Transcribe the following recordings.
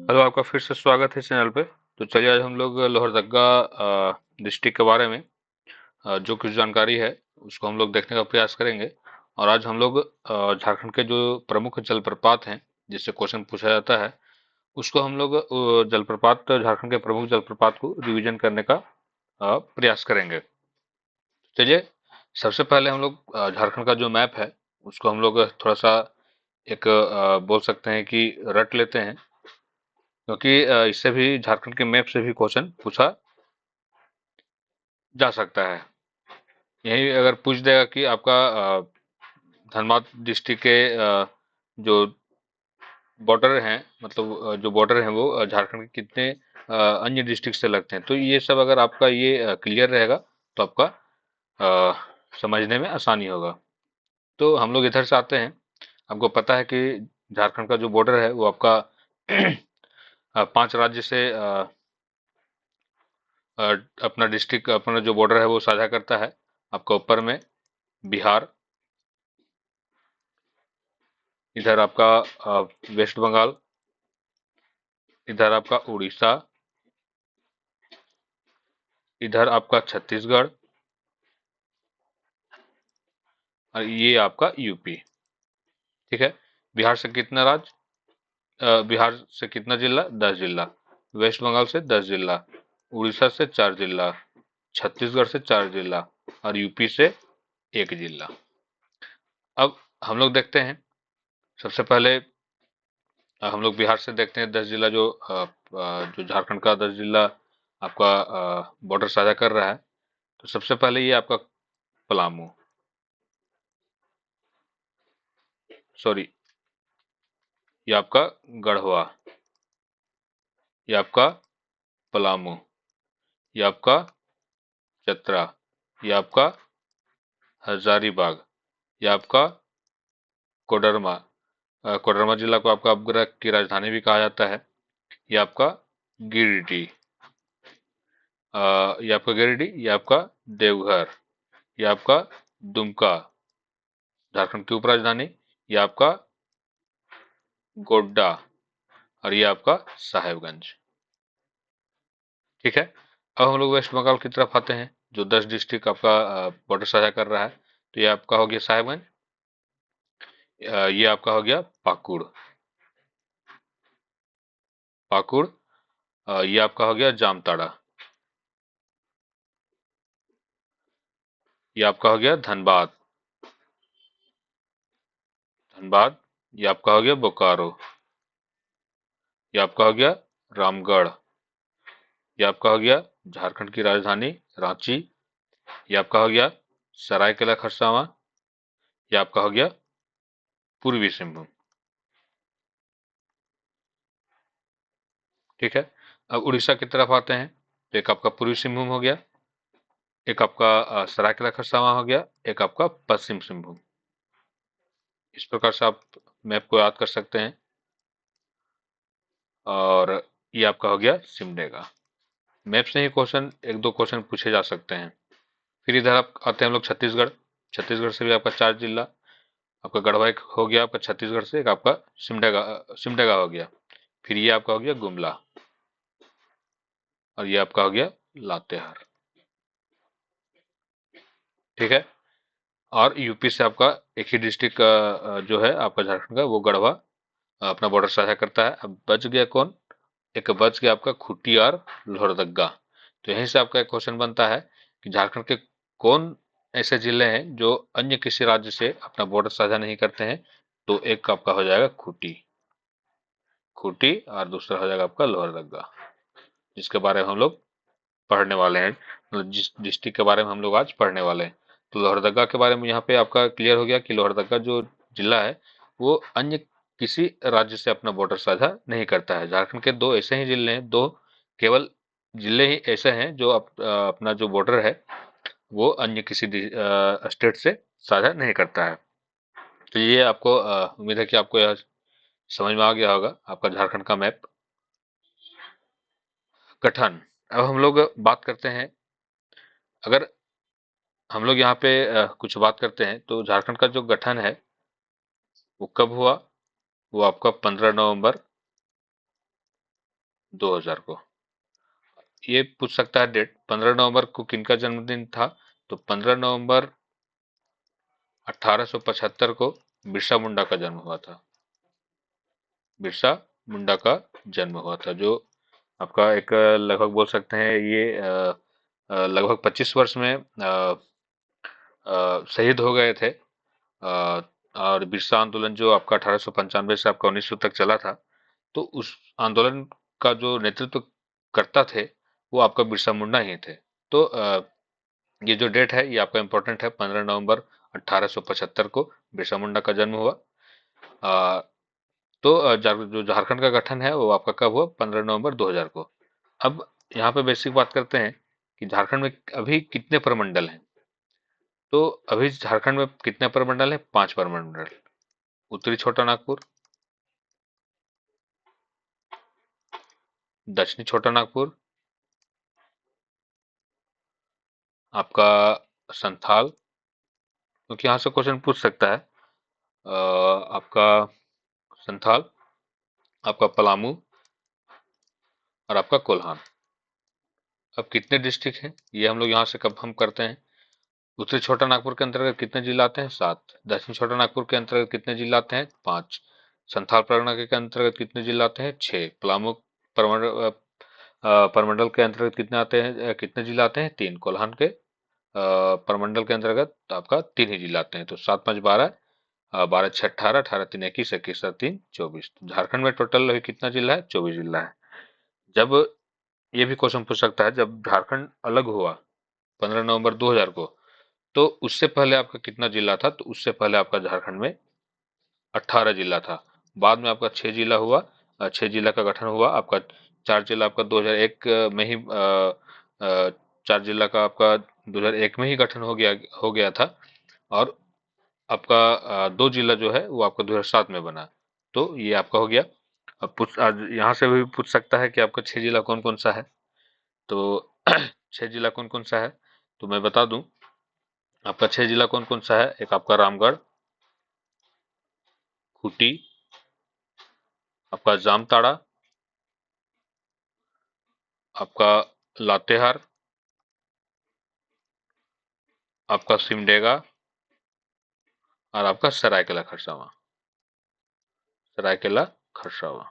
Hello, आपका फिर से स्वागत है चैनल पे। तो चलिए आज हम लोग लोहरदग्गा डिस्ट्रिक्ट के बारे में जो कुछ जानकारी है उसको हम लोग देखने का प्रयास करेंगे। और आज हम लोग झारखंड के जो प्रमुख जलप्रपात हैं जिससे क्वेश्चन पूछा जाता है उसको हम लोग जलप्रपात झारखंड के प्रमुख जलप्रपात को रिवीजन करने का प्रयास करेंगे। चलिए सबसे पहले हम लोग झारखंड का जो मैप है उसको हम लोग थोड़ा सा एक बोल सकते हैं कि रट लेते हैं, क्योंकि इससे भी झारखंड के मैप से भी क्वेश्चन पूछा जा सकता है। यही अगर पूछ देगा कि आपका धनबाद डिस्ट्रिक्ट के जो बॉर्डर हैं, मतलब जो बॉर्डर हैं वो झारखंड के कितने अन्य डिस्ट्रिक्ट से लगते हैं, तो ये सब अगर आपका ये क्लियर रहेगा तो आपका समझने में आसानी होगा। तो हम लोग इधर से आते हैं। आपको पता है कि झारखंड का जो बॉर्डर है वो आपका 5 राज्य से अपना डिस्ट्रिक्ट, अपना जो बॉर्डर है वो साझा करता है। आपका ऊपर में बिहार, इधर आपका वेस्ट बंगाल, इधर आपका उड़ीसा, इधर आपका छत्तीसगढ़ और ये आपका यूपी। ठीक है। बिहार से कितना राज्य, बिहार से कितना जिला? 10 जिला। वेस्ट बंगाल से 10 जिला, उड़ीसा से 4 जिला, छत्तीसगढ़ से 4 जिला और यूपी से 1 जिला। अब हम लोग देखते हैं, सबसे पहले हम लोग बिहार से देखते हैं 10 जिला जो झारखंड का 10 जिला आपका बॉर्डर साझा कर रहा है। तो सबसे पहले ये आपका पलामू, सॉरी, ये आपका गढ़वा, ये आपका पलामू, ये आपका चतरा, ये आपका हजारीबाग, ये आपका कोडरमा। कोडरमा जिला को आपका उपग्रह की राजधानी भी कहा जाता है। ये आपका गिरिडीह, ये आपका गिरिडीह, ये आपका देवघर, ये आपका दुमका, झारखंड की उपराजधानी, ये आपका गोड्डा और ये आपका साहेबगंज। ठीक है। अब हम लोग वेस्ट बंगाल की तरफ आते हैं, जो 10 डिस्ट्रिक्ट आपका बॉर्डर साझा कर रहा है। तो ये आपका हो गया साहेबगंज, ये आपका हो गया पाकुड़, पाकुड़, ये आपका हो गया जामताड़ा, ये आपका हो गया धनबाद, धनबाद, ये आपका हो गया बोकारो, ये आपका हो गया रामगढ़, ये आपका हो गया झारखंड की राजधानी रांची, ये आपका हो गया सरायकेला खरसावां, ये आपका हो गया पूर्वी सिंहभूम। ठीक है। अब उड़ीसा की तरफ आते हैं, तो एक आपका पूर्वी सिंहभूम हो गया, एक आपका सरायकेला खरसावां हो गया, एक आपका पश्चिम सिंहभूम। इस प्रकार से आप मैप को याद कर सकते हैं। और ये आपका हो गया सिमडेगा। मैप से ही क्वेश्चन, एक दो क्वेश्चन पूछे जा सकते हैं। फिर इधर आप आते हैं हम लोग छत्तीसगढ़। छत्तीसगढ़ से भी आपका 4 जिला, आपका गढ़वा एक हो गया आपका छत्तीसगढ़ से, एक आपका सिमडेगा, सिमडेगा हो गया। फिर ये आपका हो गया गुमला और ये आपका हो गया लातेहार। ठीक है। और यूपी से आपका एक ही डिस्ट्रिक्ट जो है आपका झारखंड का, वो गढ़वा अपना बॉर्डर साझा करता है। अब बच गया कौन? एक बच गया आपका खूंटी और लोहरदग्गा। तो यहीं से आपका एक क्वेश्चन बनता है कि झारखंड के कौन ऐसे जिले हैं जो अन्य किसी राज्य से अपना बॉर्डर साझा नहीं करते हैं? तो एक आपका हो जाएगा खूंटी, खूंटी, और दूसरा हो जाएगा आपका लोहरदग्गा, जिसके बारे में हम लोग पढ़ने वाले हैं, मतलब जिस डिस्ट्रिक्ट के बारे में हम लोग आज पढ़ने वाले हैं। तो लोहरदग्गा के बारे में यहाँ पे आपका क्लियर हो गया कि लोहरदग्गा जो जिला है वो अन्य किसी राज्य से अपना बॉर्डर साझा नहीं करता है। झारखंड के दो ऐसे ही जिले हैं, दो केवल जिले ही ऐसे हैं जो अपना जो बॉर्डर है वो अन्य किसी स्टेट से साझा नहीं करता है। तो ये आपको उम्मीद है कि आपको यह समझ में आ गया होगा, आपका झारखंड का मैप। गठन, अब हम लोग बात करते हैं, अगर हम लोग यहाँ पे कुछ बात करते हैं तो झारखंड का जो गठन है वो कब हुआ? वो आपका 15 नवंबर 2000 को। ये पूछ सकता है डेट, 15 नवंबर को किनका जन्मदिन था? तो 15 नवंबर 1875 को बिरसा मुंडा का जन्म हुआ था। बिरसा मुंडा का जन्म हुआ था, जो आपका एक लगभग बोल सकते हैं ये लगभग 25 वर्ष में शहीद हो गए थे। और बिरसा आंदोलन जो आपका 1895 से आपका 1900 तक चला था, तो उस आंदोलन का जो नेतृत्व करता थे वो आपका बिरसा मुंडा ही थे। तो ये जो डेट है ये आपका इम्पोर्टेंट है, 15 नवंबर 1875 को बिरसा मुंडा का जन्म हुआ। अ, तो जो झारखंड का गठन है वो आपका कब हुआ? 15 नवंबर 2000 को। अब यहाँ पे बेसिक बात करते हैं कि झारखंड में अभी कितने प्रमंडल हैं। तो अभी झारखंड में कितने प्रमंडल हैं? 5 प्रमंडल। उत्तरी छोटा नागपुर, दक्षिणी छोटा नागपुर, आपका संथाल, क्योंकि यहाँ से क्वेश्चन पूछ सकता है। आपका संथाल, आपका पलामू और आपका कोल्हान। अब कितने डिस्ट्रिक्ट हैं ये हम लोग यहाँ से कंफर्म करते हैं। उत्तरी छोटा नागपुर के अंतर्गत कितने जिला आते हैं? 7। दक्षिण छोटा नागपुर के अंतर्गत कितने जिला आते हैं? 5। संथाल परगना के अंतर्गत कितने जिला आते हैं? 6। पलामू परमंडल परमंडल के अंतर्गत कितने आते हैं, कितने जिला आते हैं? 3। कोल्हान के परमंडल के अंतर्गत आपका 3 ही जिला आते हैं। तो 7 5 12, 12 6 18, 18 3 21, 21 3 24। तो झारखंड में टोटल अभी कितना जिला है? 24 जिला है। जब ये भी क्वेश्चन पूछ सकता है, जब झारखंड अलग हुआ 15 नवंबर 2000 को, तो उससे पहले आपका कितना जिला था? तो उससे पहले आपका झारखंड में 18 जिला था। बाद में आपका 6 जिला हुआ, 6 जिला का गठन हुआ आपका। 4 जिला आपका 2001 में ही 4 जिला का आपका 2001 में ही गठन हो गया था। और आपका 2 जिला जो है वो आपका 2007 में बना। तो ये आपका हो गया। अब आज यहाँ से भी पूछ सकता है कि आपका 6 जिला कौन कौन सा है। तो 6 जिला कौन कौन सा है, तो मैं बता दूं आपका 6 जिला कौन कौन सा है। एक आपका रामगढ़, खूंटी, आपका जामताड़ा, आपका लातेहार, आपका सिमडेगा और आपका सरायकेला खरसावां। सरायकेला खरसावां,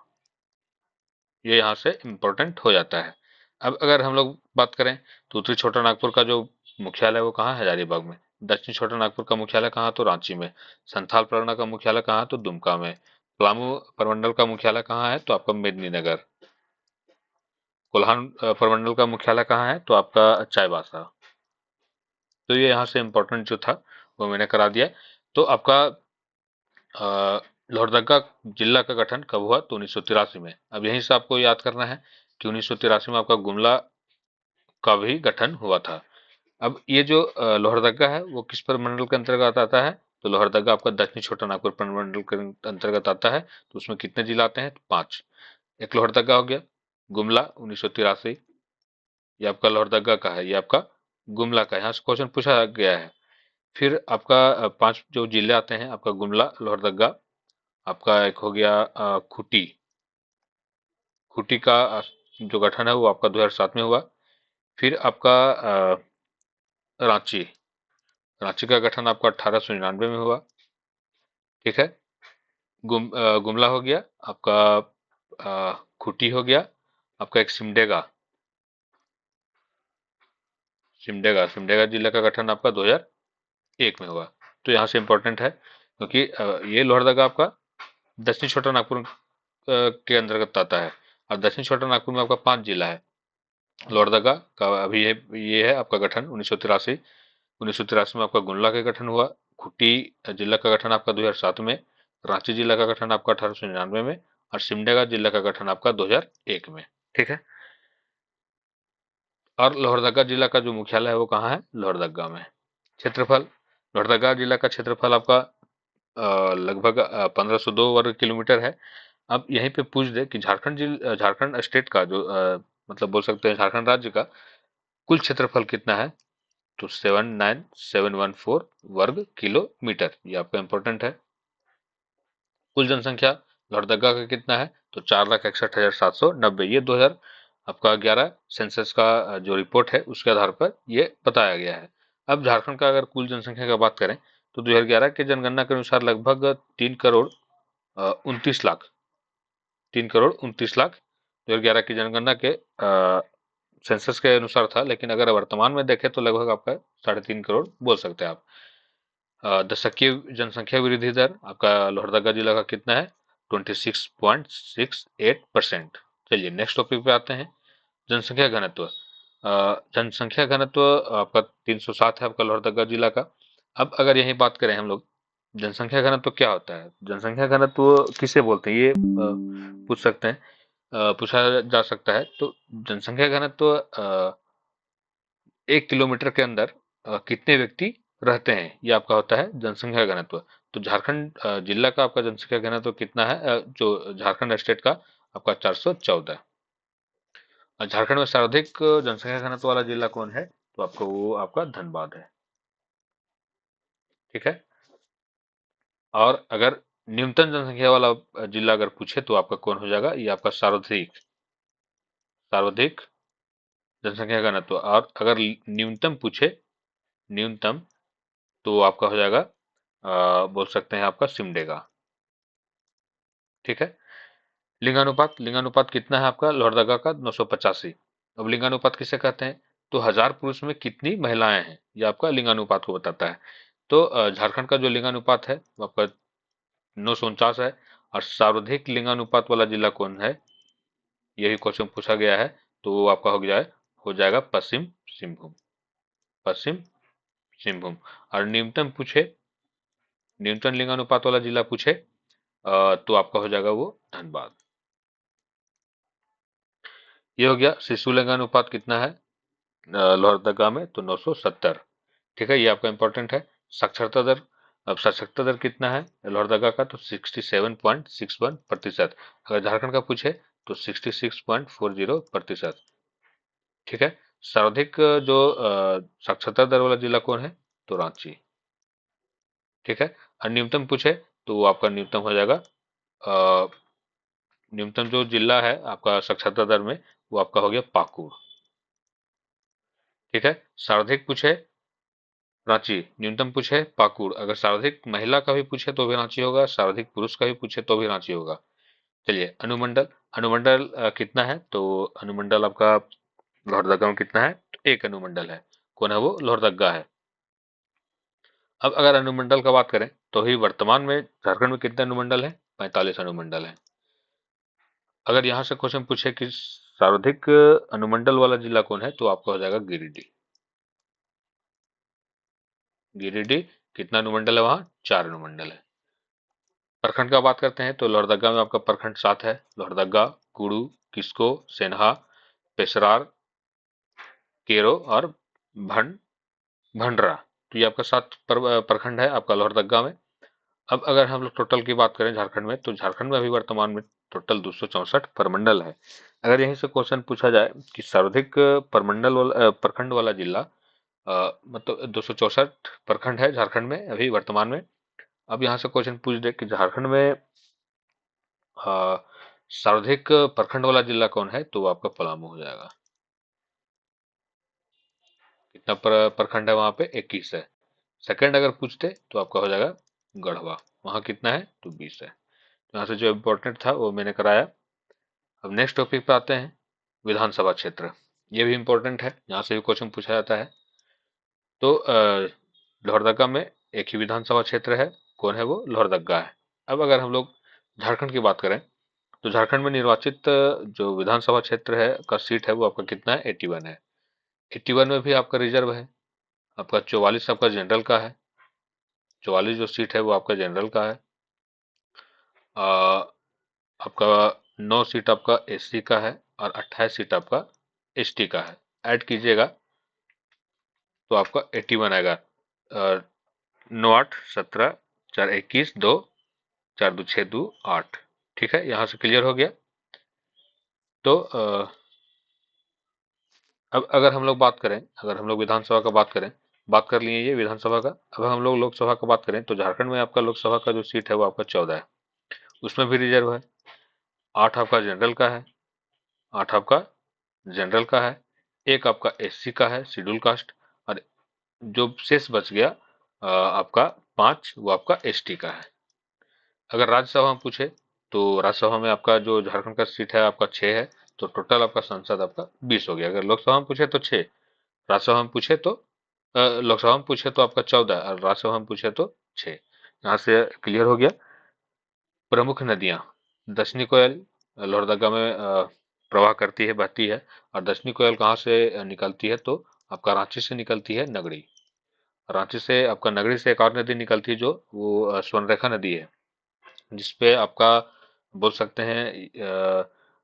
ये यहाँ से इम्पोर्टेंट हो जाता है। अब अगर हम लोग बात करें तो उत्तरी छोटा नागपुर का जो मुख्यालय वो कहाँ है? हजारीबाग में। दक्षिण छोटा नागपुर का मुख्यालय कहाँ? तो रांची में। संथाल परगना का मुख्यालय कहाँ? तो दुमका में। पलामू प्रमंडल का मुख्यालय कहाँ है? तो आपका मेदिनीनगर। कोल्हान प्रमंडल का मुख्यालय कहाँ है? तो आपका चाईबासा। तो ये यहाँ से इम्पोर्टेंट जो था वो मैंने करा दिया। तो आपका लोहरदगा जिला का गठन कब हुआ? तो 1983 में। अब यहीं से आपको याद करना है कि 1983 में आपका गुमला का भी गठन हुआ था। अब ये जो लोहरदगा है वो किस प्रमंडल के अंतर्गत आता है? तो लोहरदगा आपका दक्षिणी छोटा नागपुर प्रमंडल के अंतर्गत आता है। तो उसमें कितने जिला आते हैं? 5। एक लोहरदगा हो गया। गुमला 1983, ये आपका लोहरदगा का है, ये आपका गुमला का है। यहाँ से क्वेश्चन पूछा गया है। फिर आपका 5 जो जिले आते हैं आपका गुमला, लोहरदगा, आपका एक हो गया खूंटी। खूंटी का जो गठन है वो आपका 2007 में हुआ। फिर आपका रांची, रांची का गठन आपका 1899 में हुआ। ठीक है। गुमला हो गया आपका, खूंटी हो गया आपका, एक सिमडेगा, सिमडेगा सिमडेगा जिला का गठन आपका 2001 में हुआ। तो यहाँ से इम्पोर्टेंट है क्योंकि ये लोहरदगा आपका दक्षिणी छोटा नागपुर के अंतर्गत आता है। और दक्षिणी छोटा नागपुर में आपका 5 जिला है। लोहरदगा का अभी ये है आपका गठन 1983। 1983 में आपका गुमला का गठन हुआ। खूंटी जिला का गठन आपका 2007 में। रांची जिला का गठन आपका 1899 में। और सिमडेगा जिला का गठन आपका 2001 में। ठीक है। और लोहरदगा जिला का जो मुख्यालय है वो कहाँ है? लोहरदगा में। क्षेत्रफल, लोहरदगा जिला का क्षेत्रफल आपका लगभग 1502 वर्ग किलोमीटर है। अब यहीं पे पूछ दे कि झारखंड स्टेट का जो मतलब बोल सकते हैं झारखंड राज्य का कुल क्षेत्रफल कितना है? तो 79714 वर्ग किलोमीटर, ये आपका इंपॉर्टेंट है। कुल जनसंख्या लोहरदगा का कितना है, तो 4,61,790। ये 2000 आपका 11 सेंसस का जो रिपोर्ट है उसके आधार पर ये बताया गया है। अब झारखंड का अगर कुल जनसंख्या का बात करें तो 2011 के जनगणना के अनुसार लगभग 3,29,00,000 3,29,00,000 2011 की जनगणना के सेंसस के अनुसार था, लेकिन अगर वर्तमान में देखें तो लगभग आपका 3.5 करोड़ बोल सकते हैं आप। दशकीय जनसंख्या वृद्धि दर आपका लोहरदगा जिला का कितना है, 26.68%। चलिए नेक्स्ट टॉपिक पे आते हैं, जनसंख्या घनत्व। जनसंख्या घनत्व आपका 307 है आपका लोहरदगा जिला का। अब अगर यही बात करें हम लोग, जनसंख्या घनत्व क्या होता है, जनसंख्या घनत्व किसे बोलते हैं, ये पूछ सकते हैं, पूछा जा सकता है। तो जनसंख्या घनत्व 1 किलोमीटर के अंदर कितने व्यक्ति रहते हैं, ये आपका होता है जनसंख्या घनत्व। तो झारखंड जिला का आपका जनसंख्या घनत्व कितना है, जो झारखंड स्टेट का आपका 414। झारखंड में सर्वाधिक जनसंख्या घनत्व वाला जिला कौन है, तो आपको वो आपका धनबाद है। ठीक है। और अगर न्यूनतम जनसंख्या वाला जिला अगर पूछे तो आपका कौन हो जाएगा, ये आपका सर्वाधिक सर्वाधिक जनसंख्या घनत्व। और अगर न्यूनतम पूछे, न्यूनतम, तो आपका हो जाएगा बोल सकते हैं आपका सिमडेगा। ठीक है। लिंगानुपात, लिंगानुपात कितना है आपका लोहरदगा का, 985। अब लिंगानुपात किसे कहते हैं, तो 1000 पुरुष में कितनी महिलाएं हैं, ये आपका लिंगानुपात को बताता है। तो झारखंड का जो लिंगानुपात है वो आपका 949 है। और सर्वाधिक लिंगानुपात वाला जिला कौन है, यही क्वेश्चन पूछा गया है, तो वो आपका हो जाएगा पश्चिम सिंहभूम, पश्चिम सिंहभूम। और न्यूनतम पूछे, न्यूनतम लिंगानुपात वाला जिला पूछे तो आपका हो जाएगा वो धनबाद। ये हो गया। शिशु लिंगानुपात कितना है लोहरदगा में, तो 970। ठीक है, ये आपका इंपॉर्टेंट है। साक्षरता दर, अब साक्षरता दर कितना है लोहरदगा का, तो 67.61%। अगर झारखंड का पूछे तो 66.40%। ठीक है। सर्वाधिक जो साक्षरता दर वाला जिला कौन है, तो रांची। ठीक है। और न्यूनतम पूछे तो वो आपका न्यूनतम हो जाएगा, न्यूनतम जो जिला है आपका साक्षरता दर में, वो आपका हो गया पाकुड़। ठीक है। सर्वाधिक पूछे रांची, न्यूनतम पूछे पाकुड़। अगर सर्वाधिक महिला का भी पूछे तो भी रांची होगा, सर्वाधिक पुरुष का भी पूछे तो भी रांची होगा। चलिए अनुमंडल, अनुमंडल कितना है, तो अनुमंडल आपका लोहरदगा में कितना है, तो एक अनुमंडल है। कौन है वो, लोहरदगा है। अब अगर अनुमंडल का बात करें तो ही वर्तमान में झारखंड में कितने अनुमंडल है, 45 अनुमंडल है। अगर यहाँ से क्वेश्चन पूछे कि सर्वाधिक अनुमंडल वाला जिला कौन है, तो आपका हो जाएगा गिरिडीह। गिरिडीह कितना अनुमंडल है, वहाँ 4 अनुमंडल है। प्रखंड का बात करते हैं तो लोहरदगा में आपका प्रखंड 7 है, लोहरदगा, कुड़ू, किस्को, सेन्हा, पेशरार, केरो और भंडरा। तो ये आपका 7 प्रखंड है आपका लोहरदगा में। अब अगर हम लोग टोटल की बात करें झारखंड में, तो झारखंड में अभी वर्तमान में टोटल 264 प्रमंडल है। अगर यहीं से क्वेश्चन पूछा जाए कि सर्वाधिक प्रमंडल वाला प्रखंड वाला जिला, मतलब 264 प्रखंड है झारखंड में अभी वर्तमान में। अब यहाँ से क्वेश्चन पूछ दे कि झारखंड में सर्वाधिक प्रखंड वाला जिला कौन है, तो वो आपका पलामू हो जाएगा। कितना प्रखंड है वहां पे, 21 है। सेकंड अगर पूछते तो आपका हो जाएगा गढ़वा, वहां कितना है, तो 20 है। तो यहाँ से जो इम्पोर्टेंट था वो मैंने कराया। अब नेक्स्ट टॉपिक पे आते हैं, विधानसभा क्षेत्र। ये भी इम्पोर्टेंट है, यहाँ से भी क्वेश्चन पूछा जाता है। तो लोहरदगा में एक ही विधानसभा क्षेत्र है, कौन है वो, लोहरदगा है। अब अगर हम लोग झारखंड की बात करें तो झारखंड में निर्वाचित जो विधानसभा क्षेत्र है का सीट है वो आपका कितना है, 81 है। 81 में भी आपका रिजर्व है, आपका 44 आपका जनरल का है। 44 जो सीट है वो आपका जनरल का है। आपका 9 सीट आपका एससी का है और 28 सीट आपका एसटी का है। ऐड कीजिएगा तो आपका 81 आएगा। 9 8 17 4 21 2 4 2 6 2 8। ठीक है, यहाँ से क्लियर हो गया। तो अब अगर हम लोग बात करें, अगर हम लोग विधानसभा का बात कर लिए ये विधानसभा का। अब हम लोग लोकसभा का बात करें तो झारखंड में आपका लोकसभा का जो सीट है वो आपका 14 है। उसमें भी रिजर्व है। 8 आपका जनरल का है, 8 आपका जनरल का है, 1 आपका एससी का है, शेड्यूल कास्ट, और जो शेष बच गया आपका 5, वो आपका एसटी का है। अगर राज्यसभा में पूछे तो राज्यसभा में आपका जो झारखंड का सीट है आपका 6 है, तो टोटल आपका सांसद आपका 20 हो गया। अगर लोकसभा में पूछे तो 6, राज्यसभा में पूछे तो लोकसभा में पूछे तो आपका 14 और राज्यसभा में पूछे तो 6। यहाँ से क्लियर हो गया। प्रमुख नदियां, दक्षिणी कोयल लोहरदगा में प्रवाह करती है, बहती है। और दक्षिणी कोयल कहाँ से निकलती है तो आपका रांची से निकलती है, नगड़ी। रांची से आपका नगड़ी से एक और नदी निकलती है जो वो स्वर्णरेखा नदी है, जिसपे आपका बोल सकते हैं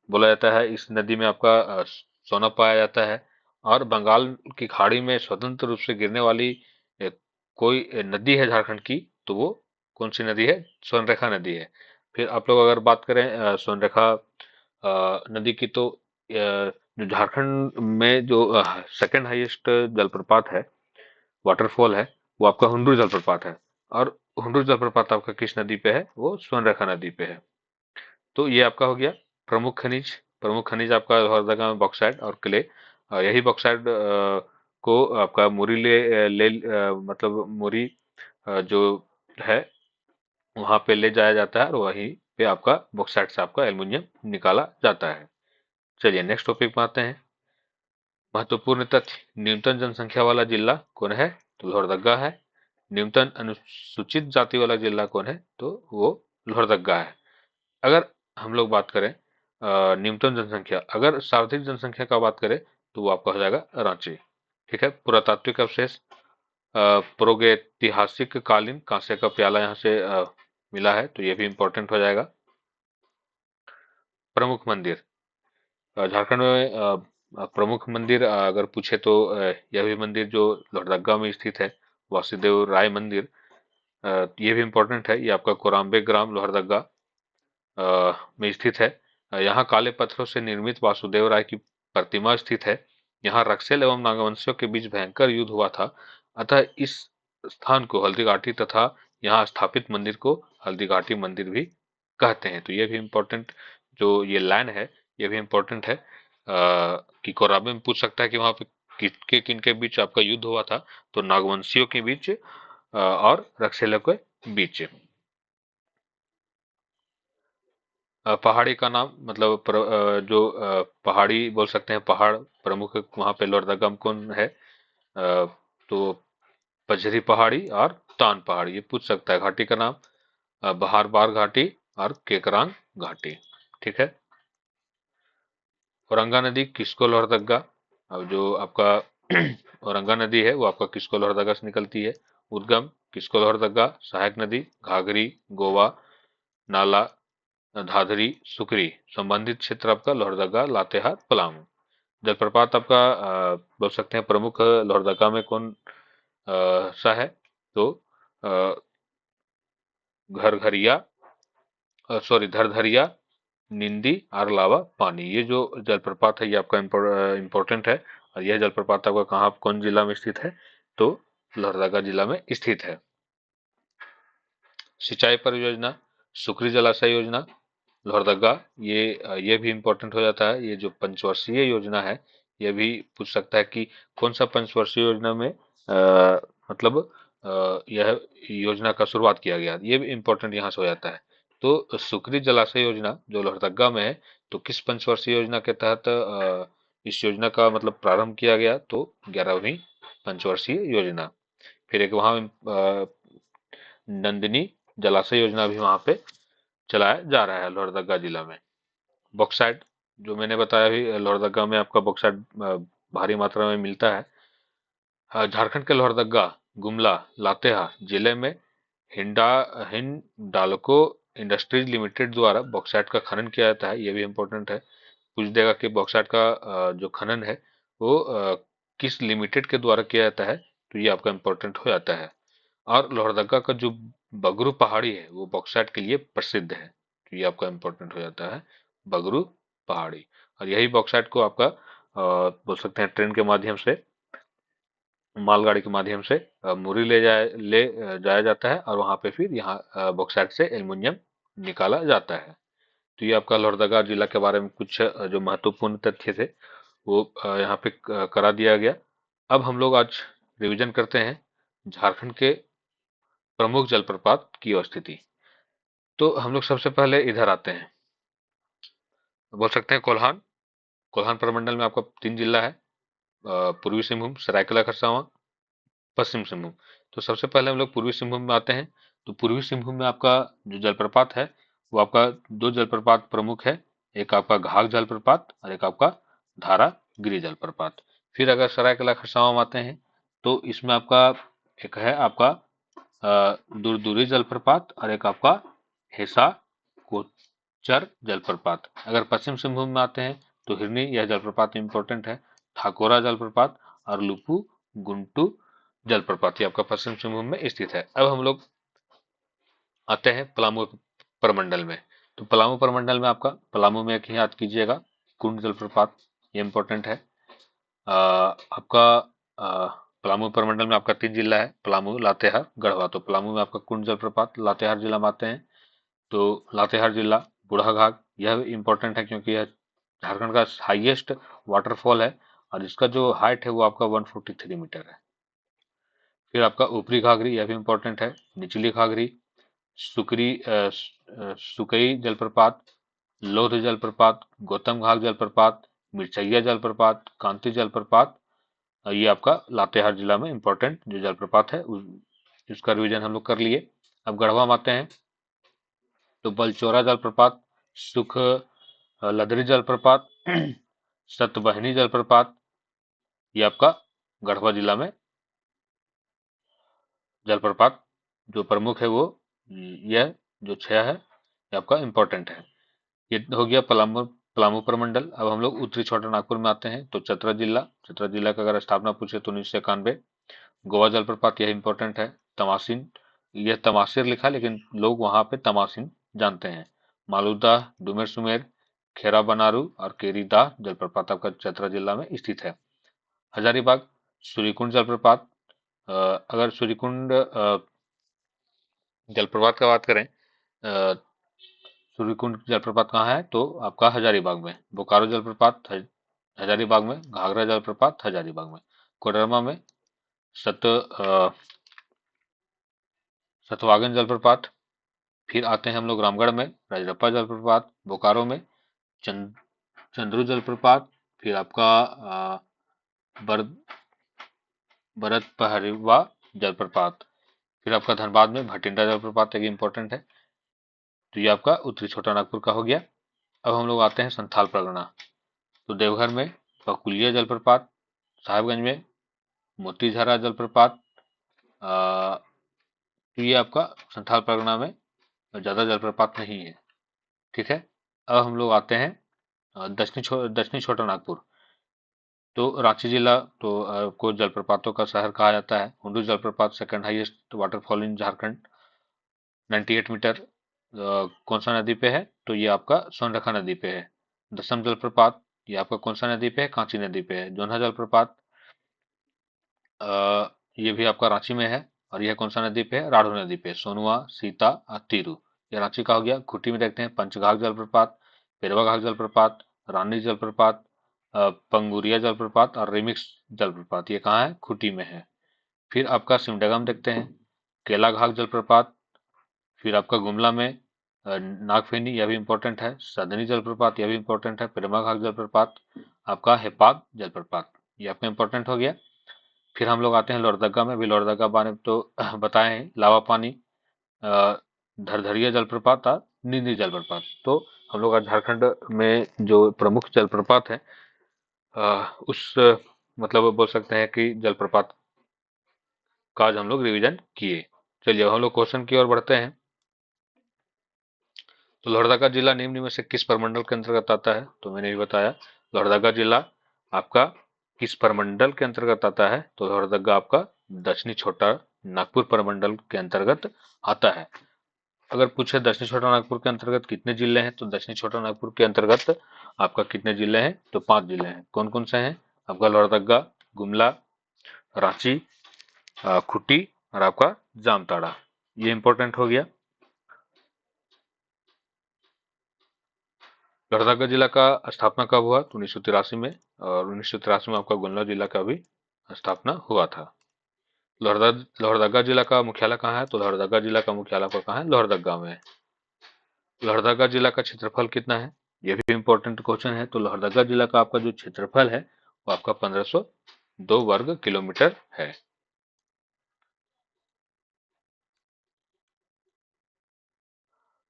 बोला जाता है इस नदी में आपका सोना पाया जाता है। और बंगाल की खाड़ी में स्वतंत्र रूप से गिरने वाली अ, कोई नदी है झारखंड की, तो वो कौन सी नदी है? स्वर्णरेखा नदी है। फिर आप लोग अगर बात करें स्वर्णरेखा नदी की, तो जो झारखंड में जो सेकंड हाईएस्ट जलप्रपात है, वाटरफॉल है, वो आपका हुंडरू जलप्रपात है। और हुंडरू जलप्रपात आपका किस नदी पे है? वो स्वर्णरेखा नदी पे है। तो ये आपका हो गया प्रमुख खनिज। प्रमुख खनिज आपका लोहरदगा में बॉक्साइट और क्ले। यही बॉक्साइट को आपका मुरी मतलब मुरी जो है वहां पे ले जाया जाता है, और वहीं पे आपका बॉक्साइट से आपका एल्युमिनियम निकाला जाता है। चलिए नेक्स्ट टॉपिक पे आते हैं। महत्वपूर्ण तथ्य, न्यूनतम जनसंख्या वाला जिला कौन है? तो लोहरदगा है। न्यूनतम अनुसूचित जाति वाला जिला कौन है? तो वो लोहरदगा है। अगर हम लोग बात करें न्यूनतम जनसंख्या, अगर सर्वाधिक जनसंख्या का बात करें तो वो आपका हो जाएगा रांची। ठीक है। पुरातात्विक अवशेष, प्रागैतिहासिक कालीन कांसे का प्याला यहाँ से मिला है, तो ये भी इंपॉर्टेंट हो जाएगा। प्रमुख मंदिर, झारखंड में प्रमुख मंदिर अगर पूछे तो यह भी मंदिर जो लोहरदगा में स्थित है, वासुदेव राय मंदिर, ये भी इम्पोर्टेंट है। ये आपका कोराम्बे ग्राम लोहरदगा में स्थित है। यहाँ काले पत्थरों से निर्मित वासुदेव राय की प्रतिमा स्थित है। यहाँ रक्सेल एवं नागवंशियों के बीच भयंकर युद्ध हुआ था, अतः इस स्थान को हल्दीघाटी तथा यहाँ स्थापित मंदिर को हल्दीघाटी मंदिर भी कहते हैं। तो ये भी इम्पोर्टेंट, जो ये लाइन है ये भी इम्पोर्टेंट है। कि कोराबे में पूछ सकता है कि वहां पे किनके बीच आपका युद्ध हुआ था, तो नागवंशियों के बीच और रक्सेलों के बीच। पहाड़ी का नाम मतलब जो पहाड़ी बोल सकते हैं, पहाड़ प्रमुख वहां पे लोहरदगा में कौन है? तो पचरी पहाड़ी और तान पहाड़ी, ये पूछ सकता है। घाटी का नाम बहार बार घाटी और केकरांग घाटी। ठीक है। औरंगा नदी किसको लोहरदगा, अब जो आपका औरंगा नदी है वो आपका किसको लोहरदगा से निकलती है? उद्गम किसको लोहरदगा, सहायक नदी घाघरी, गोवा, नाला, धाधरी, सुकरी। संबंधित क्षेत्र आपका लोहरदगा, लातेहार, पलामू। जलप्रपात आपका बोल सकते हैं प्रमुख लोहरदगा में कौन सा है? तो अ, घर घरिया, सॉरी धरधरिया, निंदी और लावा पानी। ये जो जलप्रपात है ये आपका इम्पोर्टेंट है। और यह जलप्रपात आपका कहाँ कौन जिला में स्थित है? तो लोहरदगा जिला में स्थित है। सिंचाई परियोजना, सुकरी जलाशय योजना लोहरदगा, ये भी इम्पोर्टेंट हो जाता है। ये जो पंचवर्षीय योजना है, ये भी पूछ सकता है कि कौन सा पंचवर्षीय योजना में मतलब यह योजना का शुरुआत किया गया, ये भी इम्पोर्टेंट यहाँ से हो जाता है। तो सुकरी जलाशय योजना जो लोहरदगा में है, तो किस पंचवर्षीय योजना के तहत इस योजना का मतलब प्रारंभ किया गया? तो 11वीं पंचवर्षीय योजना। फिर एक वहाँ नंदिनी जलाशय योजना भी वहाँ पे चलाया जा रहा है लोहरदगा जिला में। बॉक्साइट, जो मैंने बताया भी, लोहरदगा में आपका बॉक्साइट भारी मात्रा में मिलता है। झारखंड के लोहरदगा, गुमला, लातेहार जिले में हिंडाल्को इंडस्ट्रीज लिमिटेड द्वारा बॉक्साइट का खनन किया जाता है। ये भी इम्पोर्टेंट है, पूछ देगा कि बॉक्साइट का जो खनन है वो किस लिमिटेड के द्वारा किया जाता है, तो ये आपका इम्पोर्टेंट हो जाता है। और लोहरदगा का जो बगरू पहाड़ी है वो बॉक्साइट के लिए प्रसिद्ध है, तो ये आपका इम्पोर्टेंट हो जाता है, बगरू पहाड़ी। और यही बॉक्साइट को आपका बोल सकते हैं ट्रेन के माध्यम से, मालगाड़ी के माध्यम से मुरी ले जाया जाता है, और वहां पे फिर यहाँ बॉक्साइट से एल्युमिनियम निकाला जाता है। तो ये आपका लोहरदगा जिला के बारे में कुछ जो महत्वपूर्ण तथ्य थे वो यहाँ पे करा दिया गया। अब हम लोग आज रिवीजन करते हैं झारखंड के प्रमुख जलप्रपात की स्थिति। तो हम लोग सबसे पहले इधर आते हैं, बोल सकते हैं कोल्हान। कोल्हान प्रमंडल में आपका 3 जिला है, पूर्वी सिंहभूम, सरायकेला खरसावां, पश्चिम सिंहभूम। तो सबसे पहले हम लोग पूर्वी सिंहभूम में आते हैं। तो पूर्वी सिंहभूम में आपका जो जलप्रपात है वो आपका 2 जलप्रपात प्रमुख है, एक आपका घाघ जलप्रपात और एक आपका धारा गिरी जलप्रपात। फिर अगर सरायकेला खरसावां में आते हैं तो इसमें आपका एक है आपका दूरदूरी जलप्रपात और एक आपका हेसा कोचर जलप्रपात। अगर पश्चिम सिंहभूम में आते हैं तो हिरनी, यह जलप्रपात इंपॉर्टेंट है, ठाकोरा जलप्रपात और लुपू गुंटू जलप्रपात, ये आपका पश्चिम सिंहभूम में स्थित है। अब हम लोग आते हैं पलामू प्रमंडल में। तो पलामू प्रमंडल में आपका, पलामू में एक ही याद कीजिएगा, कुंड जलप्रपात, ये इंपॉर्टेंट है। आपका पलामू प्रमंडल में आपका 3 जिला है, पलामू, लातेहार, गढ़वा। तो पलामू में आपका कुंड जलप्रपात लातेहार जिला में आते हैं। तो लातेहार जिला, बूढ़ाघाट, यह इंपॉर्टेंट है क्योंकि यह झारखंड का हाईएस्ट वाटरफॉल है और इसका जो हाइट है वो आपका 143 मीटर है। फिर आपका ऊपरी घाघरी, यह भी इंपॉर्टेंट है। निचली घाघरी, सुकई जलप्रपात, लोध जलप्रपात, गौतम घाघ जलप्रपात, मिर्चैया जलप्रपात, कांति जलप्रपात, ये आपका लातेहार जिला में इंपॉर्टेंट जो जलप्रपात है उसका रिवीजन हम लोग कर लिए। अब गढ़वा में आते हैं तो बलचौरा जलप्रपात, सुख लदरी जलप्रपात, सतबहिनी जलप्रपात, ये आपका गढ़वा जिला में जलप्रपात जो प्रमुख है वो यह जो 6 है ये आपका इंपॉर्टेंट है। ये हो गया पलामू पलामू प्रमंडल। अब हम लोग उत्तरी छोटा नागपुर में आते हैं तो चतरा जिला, चतरा जिला का अगर स्थापना पूछे तो 1991। गोवा जलप्रपात, यह इंपॉर्टेंट है। तमासिन, यह तमासिर लिखा लेकिन लोग वहां पे तमासिन जानते हैं। मालूदा, डुमेर सुमेर, खेरा बनारू और केरीदाह जलप्रपात आपका चतरा जिला में स्थित है। हजारीबाग सूर्यकुंड जलप्रपात, अगर सूर्यकुंड जलप्रपात का बात करें, सूर्यकुंड जलप्रपात कहाँ है तो आपका हजारीबाग में। बोकारो जलप्रपात हजारीबाग में, घाघरा जलप्रपात हजारीबाग में। कोडरमा में सतवागन जलप्रपात। फिर आते हैं हम लोग रामगढ़ में, राजरप्पा जलप्रपात। बोकारो में चंद्रू जलप्रपात। फिर आपका भरतपहरवा जलप्रपात। फिर आपका धनबाद में भटिंडा जलप्रपात एक इंपॉर्टेंट है। तो ये आपका उत्तरी छोटा नागपुर का हो गया। अब हम लोग आते हैं संथाल परगना। तो देवघर में बकुलिया जलप्रपात, साहिबगंज में मोतीझरा जलप्रपात। तो ये आपका संथाल परगना में ज्यादा जलप्रपात नहीं है, ठीक है। अब हम लोग आते हैं दक्षिणी छोटा नागपुर। तो रांची जिला तो को जलप्रपातों का शहर कहा जाता है। हुंडू जलप्रपात second highest waterfall in Jharkhand, 98 metre. कौन सा नदी पे है तो ये आपका सोनरेखा नदी पे है। दसम जलप्रपात, ये आपका कौन सा नदी पे है, कांची नदी पे है। जोन्हा जलप्रपात, ये भी आपका रांची में है और यह कौन सा नदी पे है, राढ़ो नदी पे। सोनुआ, सीता और तीरू, ये रांची का हो गया। खूंटी में देखते हैं पंचघाघ जलप्रपात, पेरवा घाघ जलप्रपात, रानी जलप्रपात, पंगुरिया जलप्रपात और रिमिक्स जलप्रपात, ये कहाँ है, खूंटी में है। फिर आपका सिमडेगा में देखते हैं केला घाघ जलप्रपात। फिर आपका गुमला में नागफेनी, यह भी इंपॉर्टेंट है। सदनी जलप्रपात, यह भी इंपॉर्टेंट है। पेरमा घाघ जलप्रपात, आपका हेपाद जलप्रपात, ये आपका इंपॉर्टेंट हो गया। फिर हम लोग आते हैं लोहरदगा में। भी लोहरदगा बारे में तो बताए हैं, लावा पानी, धरधरिया जलप्रपात और नीनी जलप्रपात। तो हम लोग आज झारखंड में जो प्रमुख जलप्रपात है उस मतलब बोल सकते हैं कि जलप्रपात का आज हम लोग रिवीजन किए। चलिए हम लोग क्वेश्चन की ओर बढ़ते हैं। तो लोहरदगा जिला निम्न में से किस प्रमंडल के अंतर्गत आता है, तो मैंने भी बताया लोहरदगा जिला आपका किस प्रमंडल के अंतर्गत आता है, तो लोहरदगा आपका दक्षिणी छोटा नागपुर प्रमंडल के अंतर्गत आता है। अगर पूछे दक्षिणी छोटा नागपुर के अंतर्गत कितने जिले हैं, तो दक्षिणी छोटा नागपुर के अंतर्गत आपका कितने जिले हैं, तो 5 जिले हैं। कौन कौन से हैं, आपका लोहरदगा, गुमला, रांची, खूंटी और आपका जामताड़ा, ये इंपॉर्टेंट हो गया। लोहरदगा जिला का स्थापना कब हुआ? तो 1983 में, और 1983 में आपका गुमला जिला का भी स्थापना हुआ था। लोहरदगा जिला का मुख्यालय कहाँ है? तो लोहरदगा जिला का मुख्यालय आपका कहाँ है? लोहरदगा में। लोहरदगा जिला का क्षेत्रफल कितना है? ये भी इंपॉर्टेंट क्वेश्चन है। तो लोहरदगा जिला का आपका जो क्षेत्रफल है वो आपका 1502 वर्ग किलोमीटर है।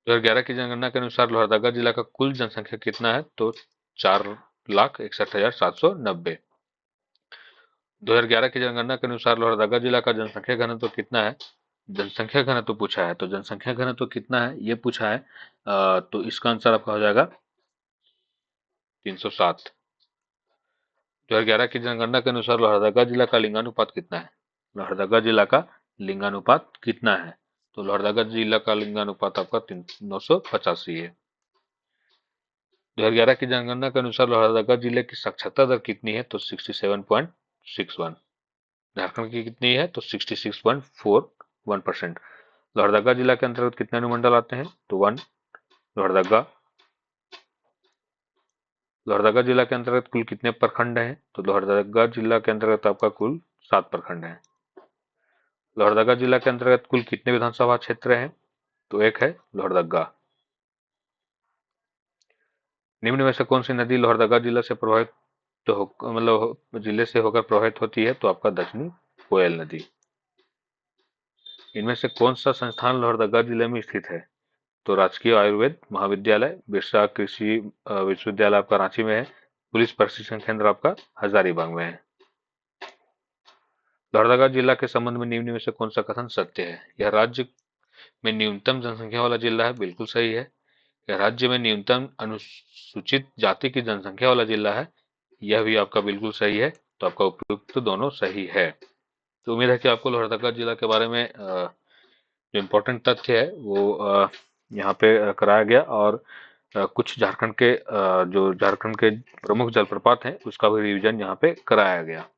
2011 की जनगणना के अनुसार लोहरदगा जिला का कुल जनसंख्या कितना है? तो 4,61,790। 2011 की जनगणना के अनुसार लोहरदगा जिला का जनसंख्या घनत्व कितना है? जनसंख्या घनत्व पूछा है, तो जनसंख्या घनत्व कितना है ये पूछा है। तो इसका आंसर आपका हो जाएगा 307। 2011 की जनगणना के अनुसार लोहरदगा जिला का लिंगानुपात कितना है? लोहरदगा जिला का लिंगानुपात कितना है? तो लोहरदगा जिला का लिंगानुपात आपका 985 है। 2011 की जनगणना के अनुसार लोहरदगा जिले की साक्षरता दर कितनी है? तो 67.61। झारखंड की कितनी है? तो 66.41%। लोहरदगा जिला के अंतर्गत कितने अनुमंडल आते हैं? तो 1। लोहरदगा लोहरदगा जिला के अंतर्गत कुल कितने प्रखंड हैं? तो लोहरदगा जिला के अंतर्गत आपका कुल 7 प्रखंड हैं। लोहरदगा जिला के अंतर्गत कुल कितने विधानसभा क्षेत्र हैं? तो 1 है लोहरदगा। निम्न में से कौन सी नदी लोहरदगा जिला से प्रभावित मतलब जिले से होकर प्रभावित होती है? तो आपका दक्षिणी कोयल नदी। इनमें से कौन सा संस्थान लोहरदगा जिले में स्थित है? तो राजकीय आयुर्वेद महाविद्यालय, बिरसा कृषि विश्वविद्यालय आपका रांची में है, पुलिस प्रशिक्षण केंद्र आपका हजारीबाग में है। लोहरदगा जिला के संबंध में निम्न में से कौन सा कथन सत्य है? यह राज्य में न्यूनतम जनसंख्या वाला जिला है, बिल्कुल सही है। यह राज्य में न्यूनतम अनुसूचित जाति की जनसंख्या वाला जिला है, यह भी आपका बिल्कुल सही है। तो आपका उपयुक्त दोनों सही है। तो उम्मीद है कि आपको लोहरदगा जिला के बारे में जो इम्पोर्टेंट तथ्य है वो यहाँ पे कराया गया, और कुछ झारखंड के जो झारखंड के प्रमुख जलप्रपात हैं उसका भी रिवीजन यहाँ पे कराया गया।